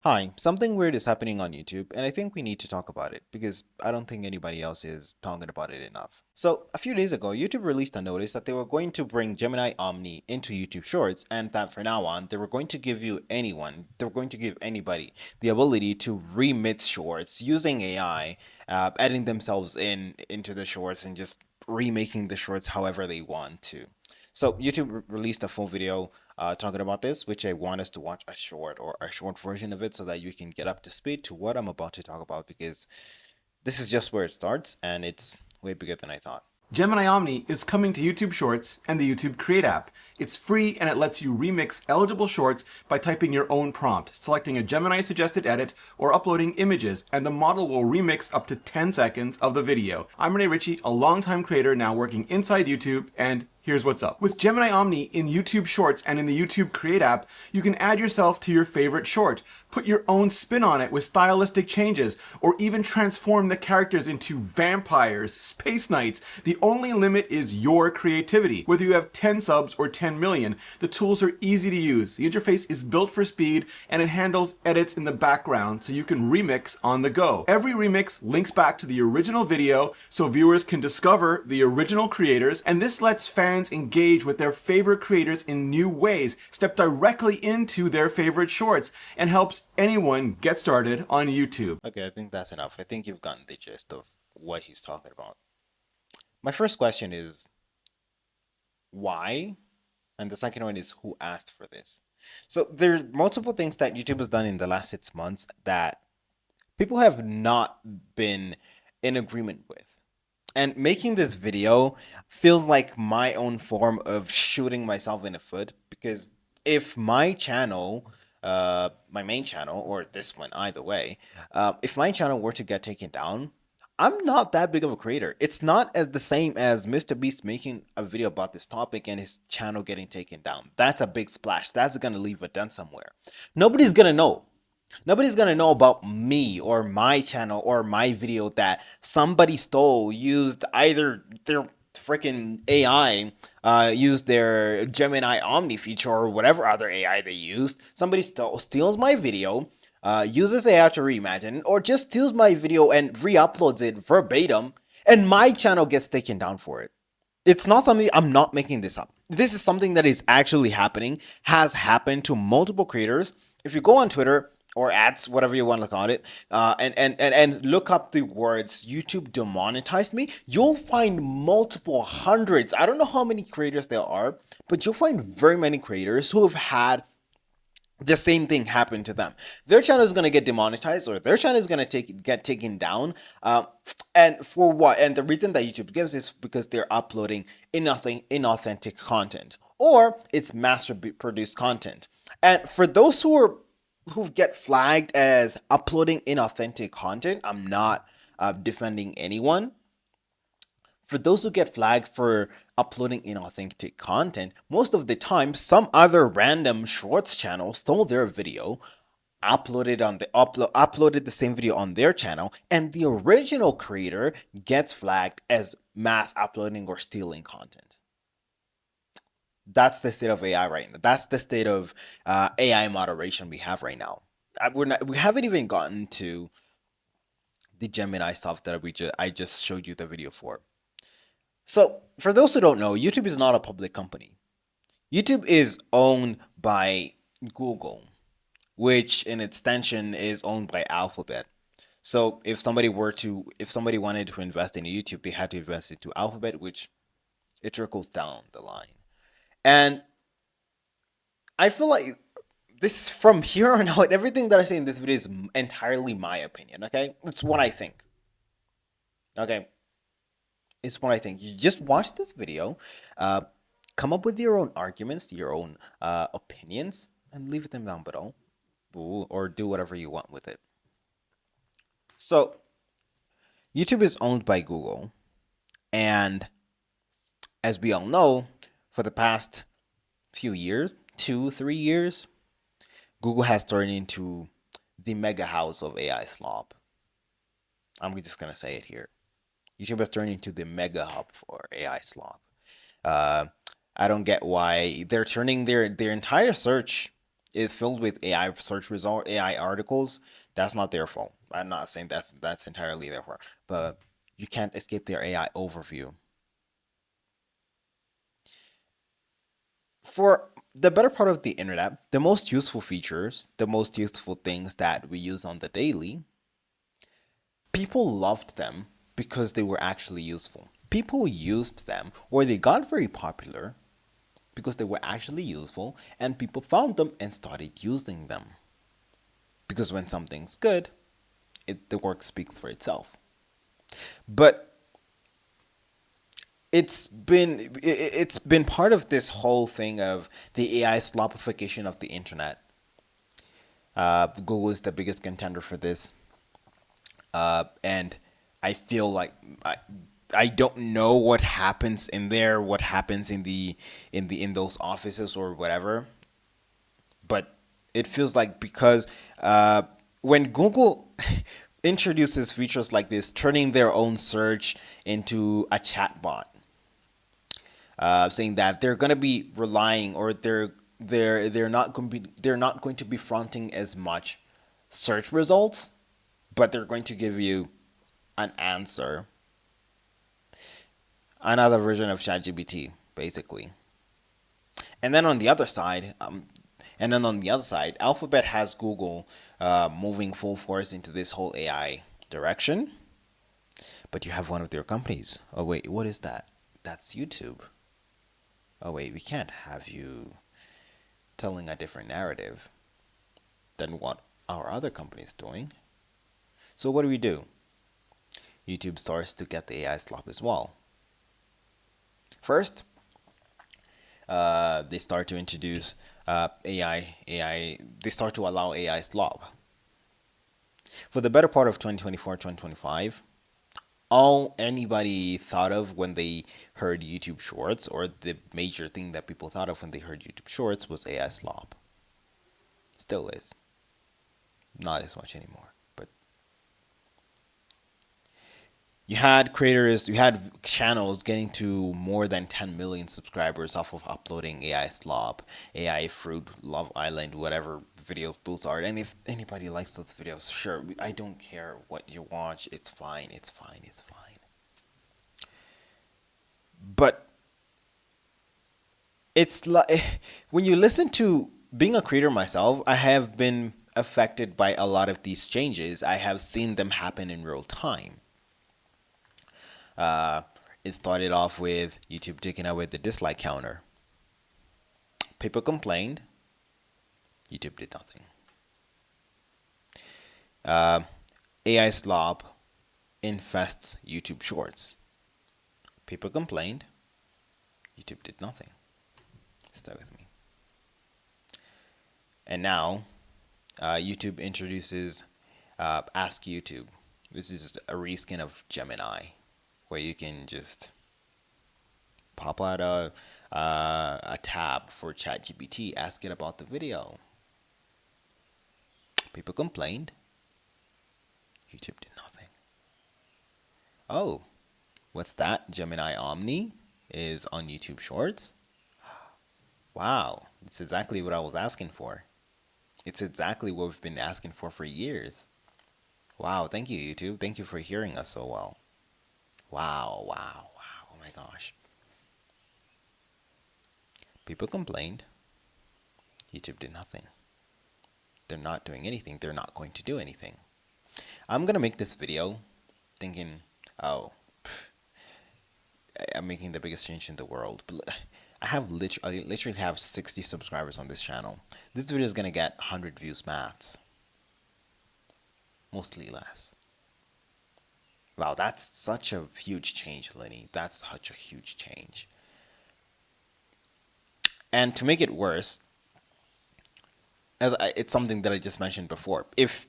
Hi, something weird is happening on YouTube, and I think we need to talk about it because I don't think anybody else is talking about it enough. So, a few days ago, YouTube released a notice that they were going to bring Gemini Omni into YouTube Shorts, and that from now on, they were going to give they were going to give anybody the ability to remix shorts using AI, adding themselves into the shorts and just remaking the shorts however they want to. So YouTube released a full video talking about this, which I want us to watch a short version of it so that you can get up to speed to what I'm about to talk about because this is just where it starts and it's way bigger than I thought. Gemini Omni is coming to YouTube Shorts and the YouTube Create app. It's free and it lets you remix eligible shorts by typing your own prompt, selecting a Gemini suggested edit, or uploading images, and the model will remix up to 10 seconds of the video. I'm Rene Ritchie, a longtime creator now working inside YouTube, and here's what's up. With Gemini Omni in YouTube Shorts and in the YouTube Create app, you can add yourself to your favorite short, put your own spin on it with stylistic changes, or even transform the characters into vampires, space knights. The only limit is your creativity. Whether you have 10 subs or 10 million, the tools are easy to use. The interface is built for speed and it handles edits in the background so you can remix on the go. Every remix links back to the original video so viewers can discover the original creators, and this lets fans engage with their favorite creators in new ways, step directly into their favorite shorts, and helps anyone get started on YouTube. Okay, I think that's enough. I think you've gotten the gist of what he's talking about. My first question is why? And the second one is who asked for this? So there's multiple things that YouTube has done in the last 6 months that people have not been in agreement with. And making this video feels like my own form of shooting myself in the foot because if my channel, my main channel, or this one, either way, if my channel were to get taken down, I'm not that big of a creator. It's not as the same as Mr. Beast making a video about this topic and his channel getting taken down. That's a big splash. That's gonna leave a dent somewhere. Nobody's gonna know. Nobody's gonna know about me or my channel or my video that somebody stole, used either their freaking AI, used their Gemini Omni feature or whatever other AI they used. Somebody steals my video, uses AI to reimagine, or just steals my video and re-uploads it verbatim, and my channel gets taken down for it. It's not something I'm not making this up. This is something that is actually happening, has happened to multiple creators. If you go on Twitter or ads, whatever you want to call it, and look up the words YouTube demonetized me, you'll find multiple hundreds. I don't know how many creators there are, but you'll find very many creators who have had the same thing happened to them. Their channel is going to get demonetized, or their channel is going to get taken down. And for what? And the reason that YouTube gives is because they're uploading inauthentic content, or it's mass produced content. And for those who get flagged as uploading inauthentic content, I'm not defending anyone. For those who get flagged for uploading inauthentic content, most of the time some other random shorts channel stole their video, uploaded the same video on their channel, and the original creator gets flagged as mass uploading or stealing content. That's the state of AI right now. That's the state of AI moderation we have right now. We haven't even gotten to the Gemini stuff that I just showed you the video for. So, for those who don't know, YouTube is not a public company. YouTube is owned by Google, which in extension is owned by Alphabet. So, if somebody wanted to invest in YouTube, they had to invest into Alphabet, which it trickles down the line. And I feel like this from here on out, everything that I say in this video is entirely my opinion. Okay, it's what I think. Okay, it's what I think. You just watch this video, uh, come up with your own arguments, your own opinions, and leave them down below, or do whatever you want with it. So, YouTube is owned by Google, and as we all know, for the past few years, 2, 3 years, Google has turned into the mega house of AI slop. I'm just gonna say it here. YouTube has turned into the mega hub for AI slop. Uh, I don't get why they're turning their entire search is filled with AI search result, AI articles, that's not their fault. I'm not saying that's entirely their fault, but you can't escape their AI overview. For the better part of the internet, the most useful features, the most useful things that we use on the daily, people loved them because they were actually useful. People used them, or they got very popular because they were actually useful, and people found them and started using them. Because when something's good, the work speaks for itself. But it's been part of this whole thing of the AI slopification of the internet. Google is the biggest contender for this, and I feel like I don't know what happens in there, what happens in those offices or whatever, but it feels like because when Google introduces features like this, turning their own search into a chatbot, saying that they're going to be relying or they're not going to be fronting as much search results, but they're going to give you an answer, another version of ChatGPT, basically. And then on the other side, Alphabet has Google moving full force into this whole AI direction. But you have one of their companies. Oh wait, what is that? That's YouTube. Oh wait, we can't have you telling a different narrative than what our other company's doing. So what do? YouTube starts to get the AI slop as well. First, they start to introduce AI. They start to allow AI slop. For the better part of 2024, 2025, all anybody thought of when they heard YouTube Shorts, or the major thing that people thought of when they heard YouTube Shorts, was AI slop. Still is. Not as much anymore. But you had channels getting to more than 10 million subscribers off of uploading AI slop, AI fruit, Love Island, whatever videos those are. And if anybody likes those videos, sure, I don't care what you watch. It's fine. It's fine. It's fine. But it's like when you listen to being a creator myself, I have been affected by a lot of these changes. I have seen them happen in real time. Uh, it started off with YouTube taking away the dislike counter. People complained. YouTube did nothing. AI slop infests YouTube Shorts. People complained. YouTube did nothing. Stay with me. And now, YouTube introduces Ask YouTube. This is a reskin of Gemini, where you can just pop out a tab for ChatGPT, ask it about the video. People complained. YouTube did nothing. Oh, what's that? Gemini Omni is on YouTube Shorts. Wow, it's exactly what I was asking for. It's exactly what we've been asking for years. Wow, thank you, YouTube. Thank you for hearing us so well. Wow, wow, wow. Oh my gosh. People complained. YouTube did nothing. They're not doing anything. They're not going to do anything. I'm going to make this video thinking, oh, I'm making the biggest change in the world. But I literally have 60 subscribers on this channel. This video is going to get 100 views max. Mostly less. Wow, that's such a huge change, Lenny. That's such a huge change. And to make it worse, it's something that I just mentioned before. If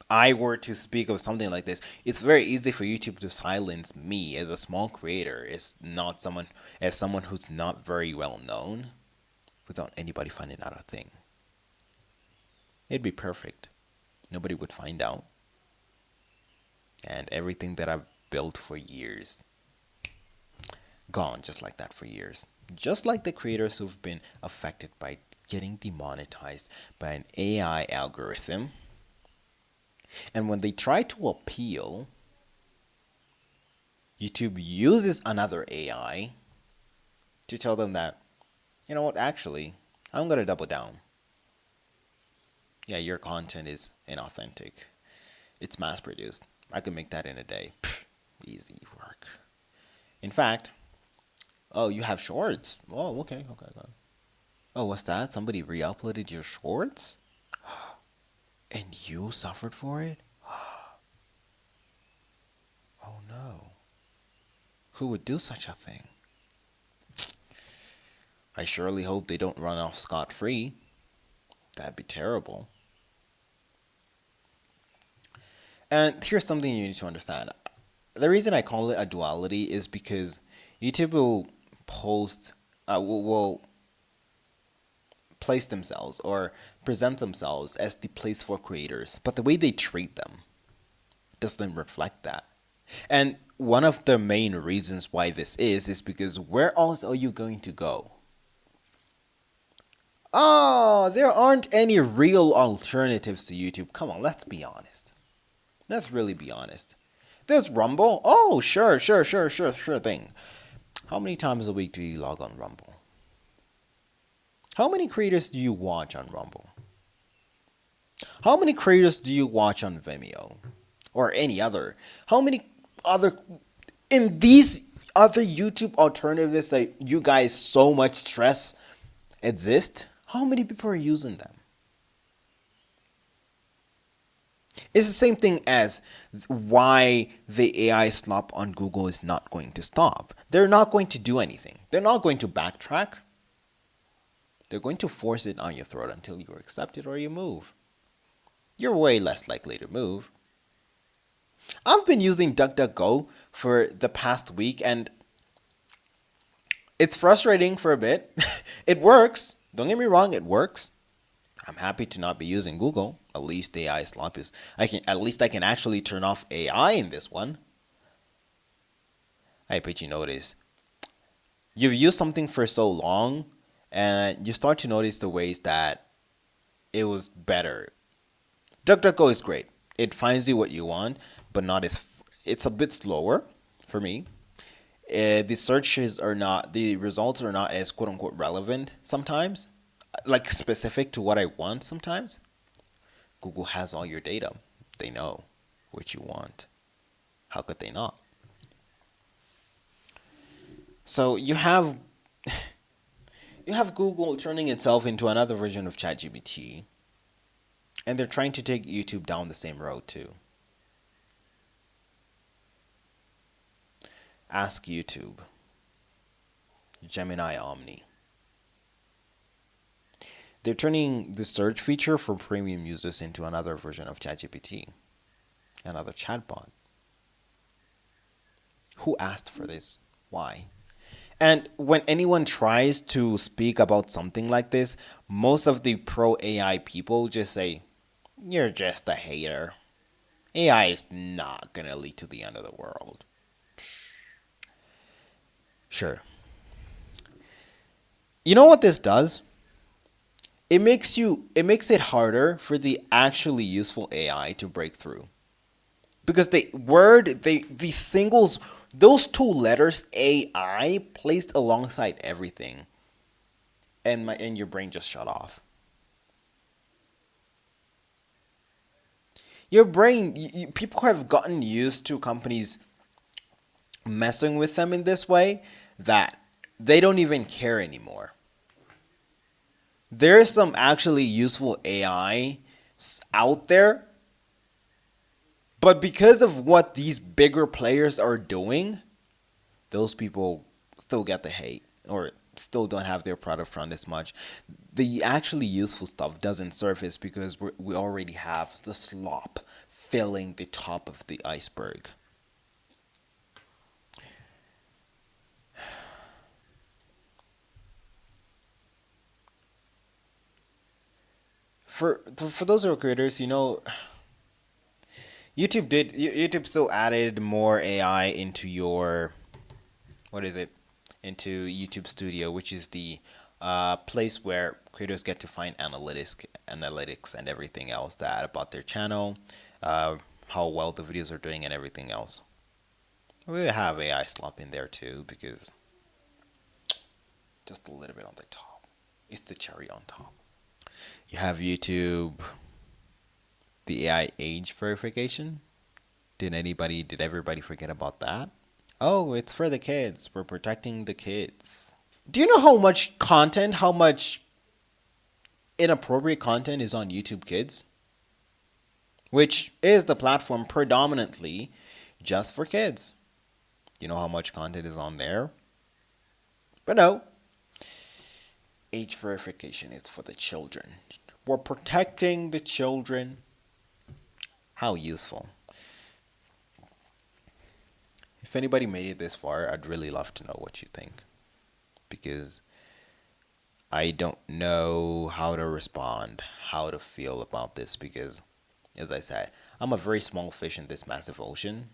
I were to speak of something like this, it's very easy for YouTube to silence me as a small creator, as someone who's not very well known, without anybody finding out a thing. It'd be perfect. Nobody would find out. And everything that I've built for years, gone just like that for years. Just like the creators who've been affected by getting demonetized by an AI algorithm. And when they try to appeal, YouTube uses another AI to tell them that, you know what, actually, I'm going to double down. Yeah, your content is inauthentic. It's mass produced. I could make that in a day. Pfft, easy work. In fact, oh, you have shorts. Oh, okay. Oh, what's that? Somebody re-uploaded your shorts? And you suffered for it? Oh no. Who would do such a thing? I surely hope they don't run off scot-free. That'd be terrible. And here's something you need to understand. The reason I call it a duality is because YouTube will post, will place themselves or present themselves as the place for creators, but the way they treat them doesn't reflect that. And one of the main reasons why this is because where else are you going to go? Oh, there aren't any real alternatives to YouTube. Come on, let's be honest. Let's really be honest. There's Rumble. Oh, sure thing. How many times a week do you log on Rumble? How many creators do you watch on Rumble? How many creators do you watch on Vimeo? Or any other? How many other... In these other YouTube alternatives that you guys so much stress exist, how many people are using them? It's the same thing as why the AI slop on Google is not going to stop. They're not going to do anything. They're not going to backtrack. They're going to force it on your throat until you accept it or you move. You're way less likely to move. I've been using DuckDuckGo for the past week and it's frustrating for a bit. It works. Don't get me wrong, it works. I'm happy to not be using Google. At least AI slop is I can actually turn off AI in this one. I bet you notice. You've used something for so long and you start to notice the ways that it was better. DuckDuckGo is great. It finds you what you want, but not as it's a bit slower for me. The results are not as quote unquote relevant sometimes, like specific to what I want sometimes. Google has all your data. They know what you want. How could they not? So you have Google turning itself into another version of ChatGPT, and they're trying to take YouTube down the same road too. Ask YouTube, Gemini Omni. They're turning the search feature for premium users into another version of ChatGPT, another chatbot. Who asked for this? Why? And when anyone tries to speak about something like this, most of the pro AI people just say, you're just a hater. AI is not going to lead to the end of the world. Sure. You know what this does? It makes it harder for the actually useful AI to break through. Because the singles, those two letters AI placed alongside everything, and your brain just shut off. Your brain, people have gotten used to companies messing with them in this way that they don't even care anymore. There's some actually useful AI out there, but because of what these bigger players are doing, those people still get the hate or still don't have their product front as much. The actually useful stuff doesn't surface because we already have the slop filling the top of the iceberg. For those who are creators, YouTube still added more AI into your, what is it, into YouTube Studio, which is the a place where creators get to find analytics and everything else that about their channel, how well the videos are doing and everything else. We have AI slop in there too because just a little bit on the top. It's the cherry on top. You have YouTube, the AI age verification. Did everybody forget about that? Oh, it's for the kids. We're protecting the kids. Do you know how much content, how much inappropriate content is on YouTube Kids? Which is the platform predominantly just for kids. You know how much content is on there? But no. Age verification is for the children. We're protecting the children. How useful. If anybody made it this far, I'd really love to know what you think. Because I don't know how to respond, how to feel about this. Because, as I said, I'm a very small fish in this massive ocean.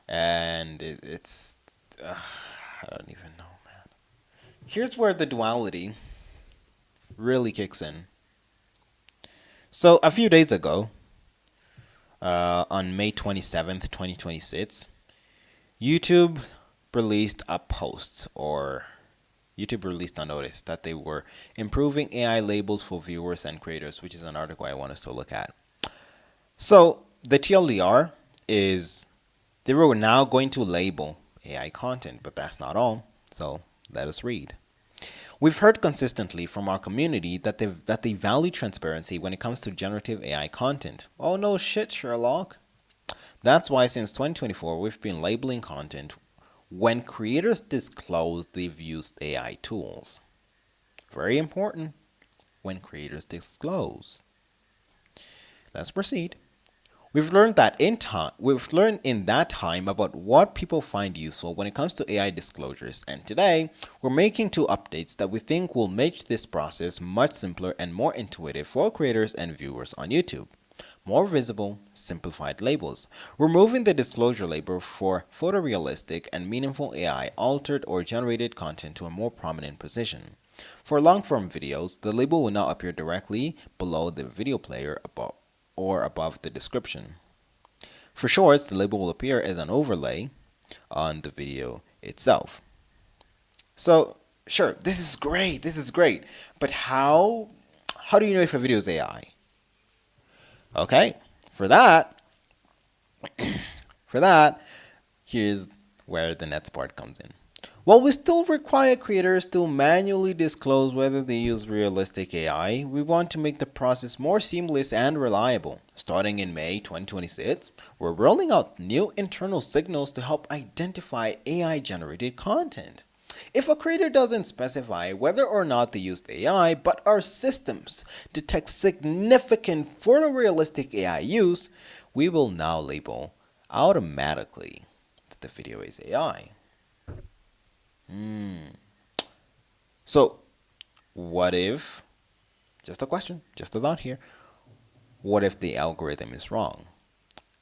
And it's. I don't even know, man. Here's where the duality really kicks in. So, a few days ago, on May 27th, 2026, YouTube released a post, or YouTube released a notice that they were improving AI labels for viewers and creators, which is an article I want us to look at. So the TLDR is they were now going to label AI content, but that's not all. So let us read. We've heard consistently from our community that they value transparency when it comes to generative AI content. Oh no shit, Sherlock. That's why since 2024 we've been labeling content when creators disclose they've used AI tools. Very important. When creators disclose. Let's proceed. We've learned in that time about what people find useful when it comes to AI disclosures, and today we're making 2 updates that we think will make this process much simpler and more intuitive for creators and viewers on YouTube. More visible, simplified labels. Removing the disclosure label for photorealistic and meaningful AI altered or generated content to a more prominent position. For long-form videos, the label will now appear directly below the video player or above the description. For shorts, the label will appear as an overlay on the video itself. So, sure, this is great. But how do you know if a video is AI? Okay, for that, here's where the next part comes in. While we still require creators to manually disclose whether they use realistic AI, we want to make the process more seamless and reliable. Starting in May 2026, we're rolling out new internal signals to help identify AI-generated content. If a creator doesn't specify whether or not they used AI, but our systems detect significant photorealistic AI use, we will now label automatically that the video is AI. So, what if, just a question, just a thought here, what if the algorithm is wrong?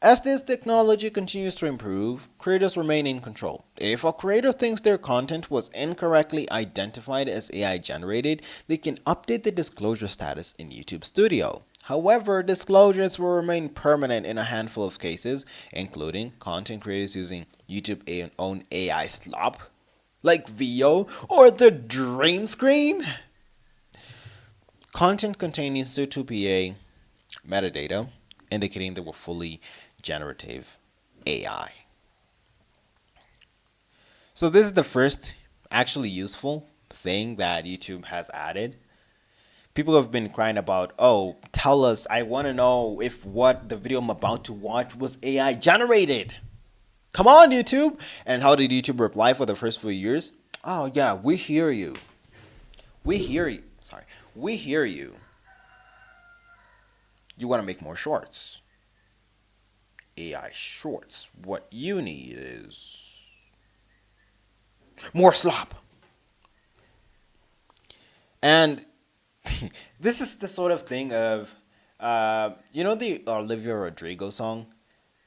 As this technology continues to improve, creators remain in control. If a creator thinks their content was incorrectly identified as AI generated, they can update the disclosure status in YouTube Studio. However, disclosures will remain permanent in a handful of cases, including content creators using YouTube's own AI slop, like VO or the Dream Screen. Content containing C2PA metadata indicating they were fully generative AI. So this is the first actually useful thing that YouTube has added. People have been crying about, oh, tell us, I want to know if what the video I'm about to watch was AI generated. Come on, YouTube. And how did YouTube reply for the first few years? Oh, yeah, we hear you. We hear you. Sorry. We hear you. You want to make more shorts. AI shorts. What you need is more slop. And this is the sort of thing of, you know the Olivia Rodrigo song?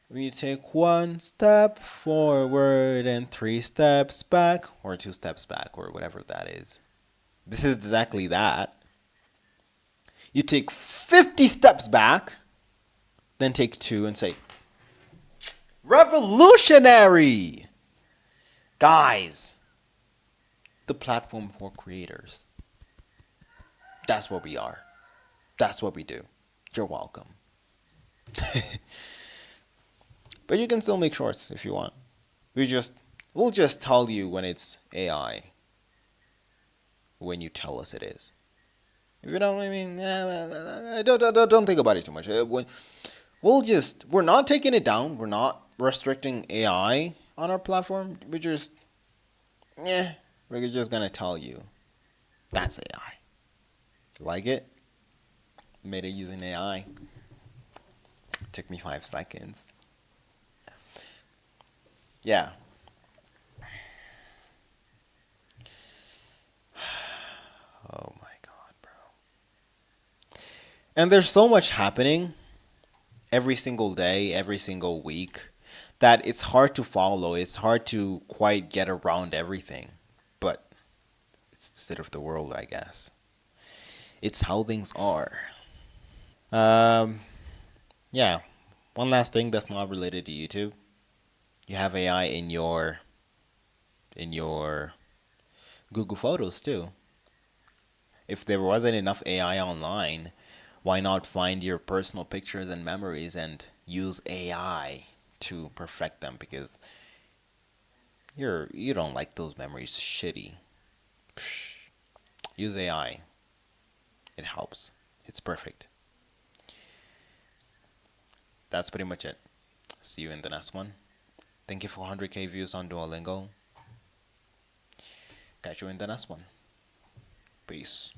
We take 1 step forward and 3 steps back, or 2 steps back, or whatever that is. This is exactly that. You take 50 steps back, then take two and say, revolutionary! Guys, the platform for creators. That's what we are. That's what we do. You're welcome. But you can still make shorts if you want. We'll just tell you when it's AI. When you tell us it is. If you don't, I mean, don't think about it too much. We're not taking it down. We're not restricting AI on our platform. We're just gonna tell you that's AI. Like it? Made it using AI. Took me 5 seconds. Yeah. Oh my god, bro. And there's so much happening every single day, every single week, that it's hard to follow. It's hard to quite get around everything. But it's the state of the world, I guess. It's how things are. Um, yeah. One last thing that's not related to YouTube. You have AI in your Google Photos too. If there wasn't enough AI online, why not find your personal pictures and memories and use AI to perfect them? Because you don't like those memories shitty. Psh, use AI. It helps. It's perfect. That's pretty much it. See you in the next one. Thank you for 100K views on Duolingo. Catch you in the next one. Peace.